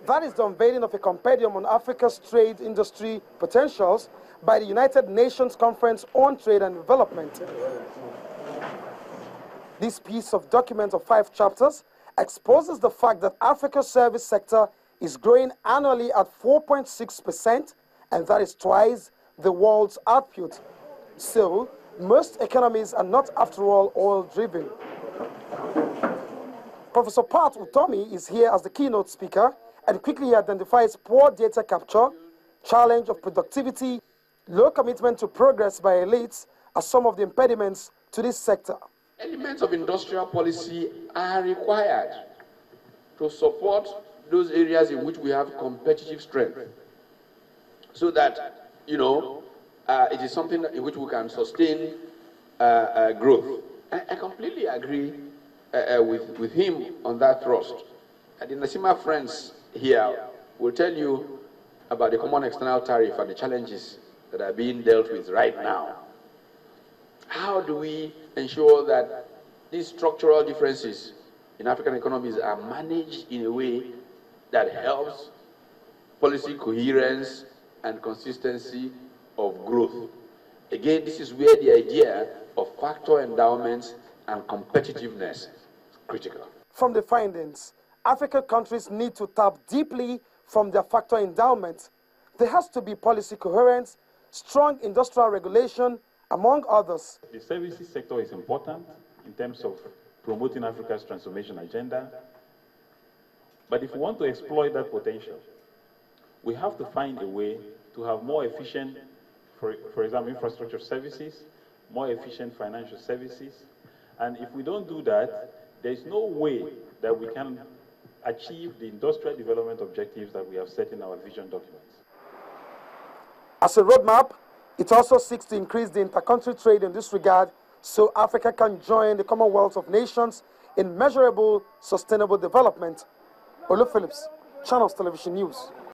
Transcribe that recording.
That is the unveiling of a compendium on Africa's trade industry potentials by the United Nations Conference on Trade and Development. This piece of document of 5 chapters exposes the fact that Africa's service sector is growing annually at 4.6%, and that is twice the world's output. So, most economies are not, after all, oil-driven. Professor Pat Utomi is here as the keynote speaker, and quickly identifies poor data capture, challenge of productivity, low commitment to progress by elites as some of the impediments to this sector. Elements of industrial policy are required to support those areas in which we have competitive strength, so that, it is something in which we can sustain growth. I completely agree with him on that thrust. And the Nasima friends here will tell you about the common external tariff and the challenges that are being dealt with right now. How do we ensure that these structural differences in African economies are managed in a way that helps policy coherence and consistency of growth? Again, this is where the idea of factor endowments and competitiveness is critical. From the findings, African countries need to tap deeply from their factor endowment. There has to be policy coherence, strong industrial regulation, among others. The services sector is important in terms of promoting Africa's transformation agenda. But if we want to exploit that potential, we have to find a way to have more efficient, for example, infrastructure services, more efficient financial services. And if we don't do that, there is no way that we can achieve the industrial development objectives that we have set in our vision documents. As a roadmap, it also seeks to increase the intercountry trade in this regard so Africa can join the Commonwealth of Nations in measurable, sustainable development. Olu Phillips, Channels Television News.